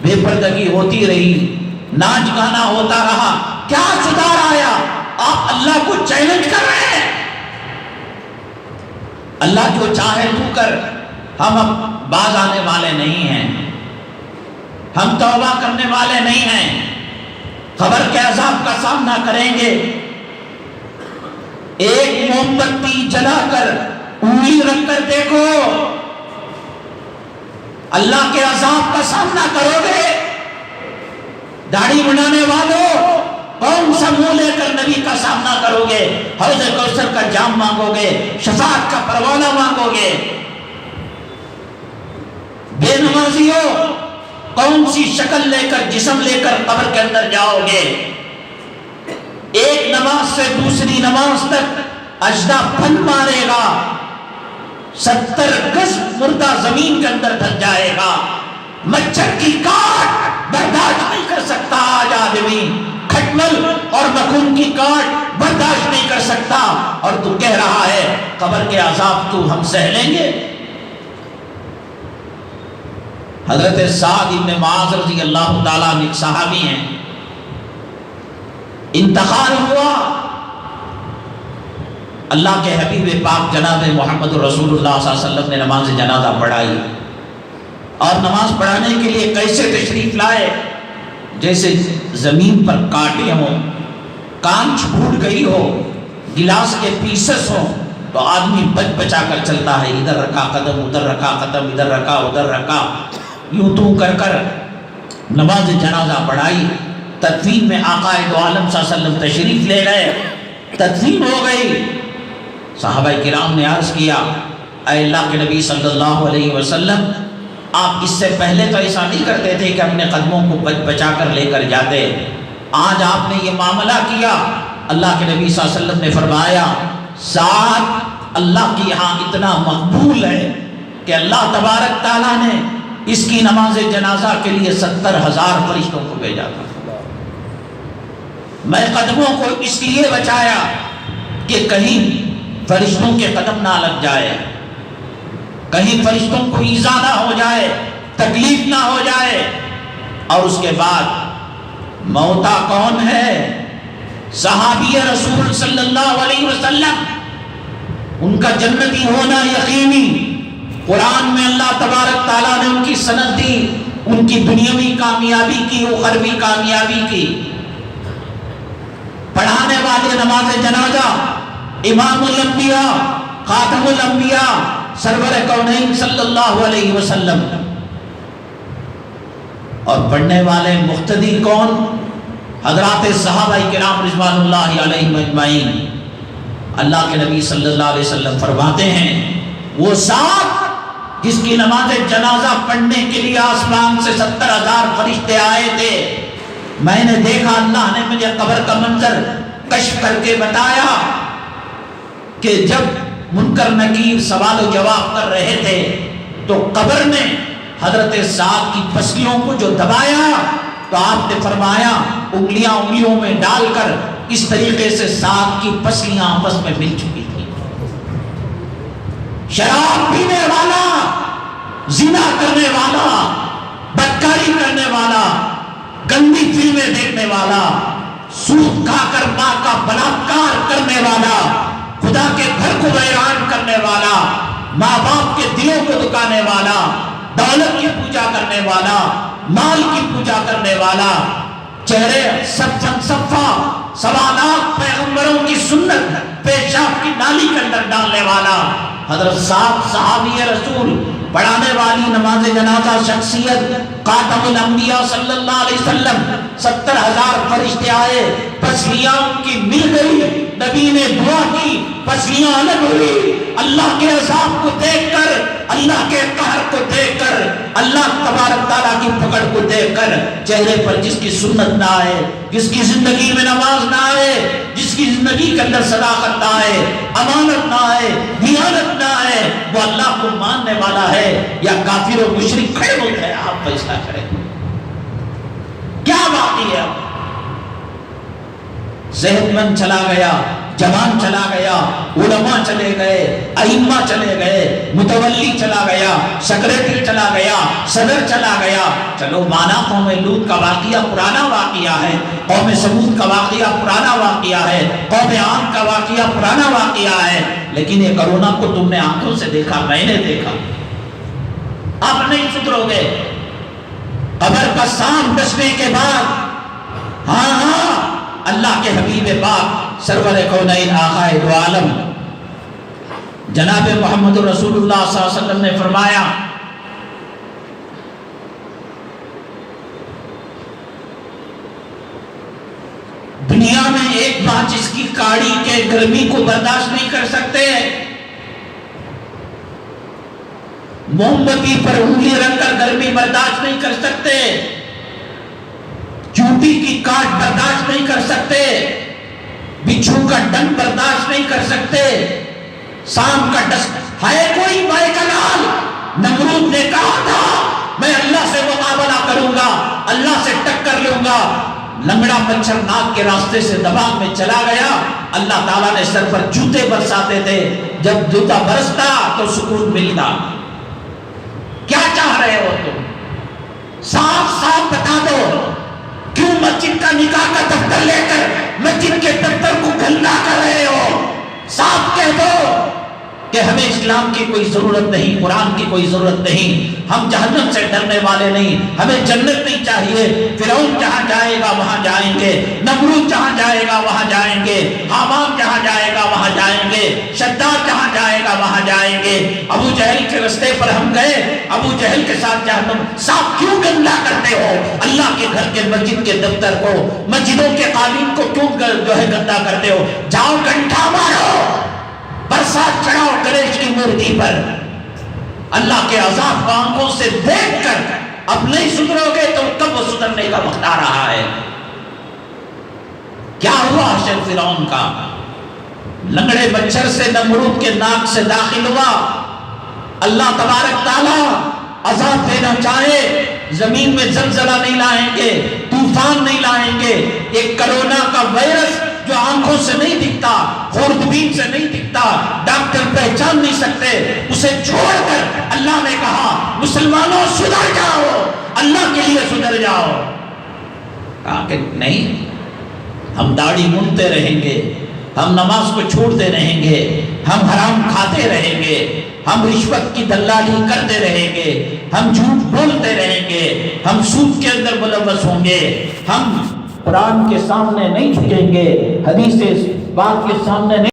بے پردگی ہوتی رہی، ناچ گانا ہوتا رہا، کیا سدھار آیا؟ آپ اللہ کو چیلنج کر رہے ہیں۔ اللہ جو چاہے تو کر، ہم اب باز آنے والے نہیں ہیں، ہم توبہ کرنے والے نہیں ہیں، قبر کے عذاب کا سامنا کریں گے۔ ایک موم بتی جلا کر انگلی رکھ کر دیکھو، اللہ کے عذاب کا سامنا کرو گے۔ داڑھی بنانے والوں، کون سا منہ لے کر نبی کا سامنا کرو گے؟ حوض کوثر کا جام مانگو گے، شفاعت کا پروانہ مانگو گے؟ بے نمازیوں، کون سی شکل لے کر، جسم لے کر قبر کے اندر جاؤ گے؟ ایک نماز سے دوسری نماز تک اجدہ پھن مارے گا، 70 گز مردہ زمین کے اندر دھل جائے گا، مچھر کی کاٹ برداشت نہیں کر سکتا آج آدمی، کھٹمل اور مکھون کی کاٹ برداشت نہیں کر سکتا، اور تو کہہ رہا ہے قبر کے عذاب تو ہم سہ لیں گے۔ حضرت سعد بن معاذ رضی اللہ تعالیٰ عنہ ایک صحابی ہیں، انتقال ہوا، اللہ کے حبیب پاک جناب محمد رسول اللہ صلی اللہ علیہ وسلم نے نماز جنازہ پڑھائی، اور نماز پڑھانے کے لیے کیسے تشریف لائے؟ جیسے زمین پر کانٹے ہوں، کانچ پھوٹ گئی ہو، گلاس کے پیسز ہوں، تو آدمی بچ بچا کر چلتا ہے، ادھر رکھا قدم، ادھر رکھا قدم، ادھر رکھا ادھر رکھا، یوں تو کر کر نماز جنازہ پڑھائی۔ تدفین میں آقا دو عالم صلی اللہ علیہ وسلم تشریف لے گئے، تدفین ہو گئی۔ صحابہ کرام نے عرض کیا، اے اللہ کے نبی صلی اللہ علیہ وسلم، آپ اس سے پہلے تو ایسا نہیں کرتے تھے کہ اپنے قدموں کو بچ بچا کر لے کر جاتے، آج آپ نے یہ معاملہ کیا۔ اللہ کے نبی صلی اللہ علیہ وسلم نے فرمایا، سعد اللہ کی یہاں اتنا مقبول ہے کہ اللہ تبارک تعالیٰ نے اس کی نماز جنازہ کے لیے 70,000 فرشتوں کو بھیجا تھا۔ میں قدموں کو اس لیے بچایا کہ کہیں فرشتوں کے قدم نہ لگ جائے، کہیں فرشتوں کو ایذا نہ ہو جائے، تکلیف نہ ہو جائے۔ اور اس کے بعد موتا کون ہے؟ صحابی رسول صلی اللہ علیہ وسلم، ان کا جنتی ہونا یقینی۔ قرآن میں اللہ تبارک تعالیٰ نے ان کی سند دی، ان کی دنیاوی کامیابی کی، اخروی کامیابی کی۔ پڑھانے والے نماز جنازہ امام الانبیاء، خاتم الانبیاء، سرور کونین صلی اللہ علیہ وسلم، اور پڑھنے والے مقتدی کون؟ حضرات صحابہ کرام رضوان اللہ علیہم اجمعین۔ اللہ کے نبی صلی اللہ علیہ وسلم فرماتے ہیں، وہ ساتھ جس کی نماز جنازہ پڑھنے کے لیے آسمان سے 70,000 فرشتے آئے تھے، میں نے دیکھا، اللہ نے مجھے قبر کا منظر کشف کر کے بتایا کہ جب منکر نکیر سوال و جواب کر رہے تھے تو قبر نے حضرت سعد کی پسلیوں کو جو دبایا، تو آپ نے فرمایا انگلیاں انگلیوں میں ڈال کر اس طریقے سے سعد کی پسلیاں آپس میں مل چکی تھی۔ شراب پینے والا، زنا کرنے والا، بدکاری کرنے والا، گندی فلمیں دیکھنے والا، سود کھا کر ماں کا بلاತ್ಕಾರ کرنے والا، خدا کے گھر کو ویران کرنے والا، ماں باپ کے دلوں کو دکانے والا، دولت کی پوجا کرنے والا، مال کی پوجا کرنے والا، چہرے صفن صفا سوالات پیغمبروں کی سنت پیشاب کی نالی کے اندر ڈالنے والا، حضرت صاحب صحابی رسول، پڑھانے والی نماز جنازہ شخصیت، خاتم الانبیاء صلی اللہ علیہ وسلم، 70,000 فرشتے آئے، پسلیاں ان کی مل گئی، نبی نے دعا کی، پسلیاں الگ ہوئی۔ اللہ کے عذاب کو دیکھ کر، اللہ کے قہر کو دیکھ کر، اللہ تبارک تعالیٰ کی پکڑ کو دیکھ کر، چہرے پر جس کی سنت نہ آئے، جس کی زندگی میں نماز نہ آئے، جس کی زندگی کے اندر صداقت نہ آئے، امانت نہ آئے، دیانت نہ آئے، وہ اللہ کو ماننے والا ہے یا کافر و مشرک کھڑے ہوتے ہیں۔ آپ فیصلہ کریں کیا باقی ہے؟ صحت مند چلا گیا، جوان چلا گیا، علماء چلے گئے، ائمہ چلے گئے، متولی چلا گیا، سیکریٹری چلا گیا، صدر چلا گیا۔ چلو مانا قوم لوط کا واقعہ پرانا واقعہ ہے، قوم سمود کا واقعہ پرانا واقعہ ہے، قوم عاد کا واقعہ پرانا واقعہ ہے، لیکن یہ کرونا کو تم نے آنکھوں سے دیکھا، میں نے دیکھا۔ اب نہیں سدھرو گے۔ قبر کا سام ڈسنے کے بعد ہاں اللہ کے حبیب پاک سرور کونین آقا دو عالم جناب محمد رسول اللہ صلی اللہ علیہ وسلم نے فرمایا دنیا میں ایک بات جس کی کاڑی کے گرمی کو برداشت نہیں کر سکتے، موم بتی پر انگلی رکھ کر گرمی برداشت نہیں کر سکتے، چونٹی کی کاٹ برداشت نہیں کر سکتے، بچھو کا ڈنگ برداشت نہیں کر سکتے، سام کا ڈسٹ ہے کوئی بائکلال۔ نمرود نے کہا تھا میں اللہ سے مقابلہ کروں گا، اللہ سے ٹکر لوں گا، لنگڑا مچھر ناک کے راستے سے دماغ میں چلا گیا۔ اللہ تعالیٰ نے سر پر جوتے برساتے تھے، جب جوتا برستا تو سکون ملتا۔ کیا چاہ رہے ہو تم؟ صاف صاف بتا دو، کیوں مسجد کا نکاح کا دفتر لے کر مسجد کے دفتر کو گندا کر رہے ہو؟ صاف کہہ دو کہ ہمیں اسلام کی کوئی ضرورت نہیں، قرآن کی کوئی ضرورت نہیں، ہم جہنم سے ڈرنے والے نہیں، ہمیں جنت نہیں چاہیے۔ فرعون جہاں جائے گا وہاں جائیں گے، نمرود جہاں جائے گا وہاں جائیں گے، حامان جہاں جائے گا وہاں جائیں گے، شداد جہاں جائے گا وہاں جائیں گے۔ ابو جہل کے رستے پر ہم گئے، ابو جہل کے ساتھ جہنم۔ صاحب کیوں گندا کرتے ہو اللہ کے گھر کے مسجد کے دفتر کو، مسجدوں کے قالین کو کیوں جو ہے گندا کرتے ہو؟ جاؤ گھنٹا مارو، برسات چڑھاؤ گنیش کی مورتی پر۔ اللہ کے عذاب کو آنکھوں سے دیکھ کر اب نہیں سدھرو گے تو کب وہ سدھرنے کا وقت آ رہا ہے؟ کیا ہوا حشر فرعون کا؟ لنگڑے مچھر سے نمرود کے ناک سے داخل ہوا۔ اللہ تبارک تعالیٰ عذاب دینا چاہے زمین میں زلزلہ نہیں لائیں گے، طوفان نہیں لائیں گے۔ ایک کرونا کا وائرس جو آنکھوں سے نہیں دکھتا، خوردبین سے نہیں دکھتا، ڈاکٹر پہچان نہیں سکتے، اسے چھوڑ کر اللہ نے کہا مسلمانوں سدھر جاؤ، اللہ کے لیے سدھر جاؤ۔ کہا کہ نہیں، ہم داڑھی مونتے رہیں گے، ہم نماز کو چھوڑتے رہیں گے، ہم حرام کھاتے رہیں گے، ہم رشوت کی دلالی کرتے رہیں گے، ہم جھوٹ بولتے رہیں گے، ہم سود کے اندر ملوث ہوں گے، ہم قرآن کے سامنے نہیں جھکیں گے، حدیث بات کے سامنے نہیں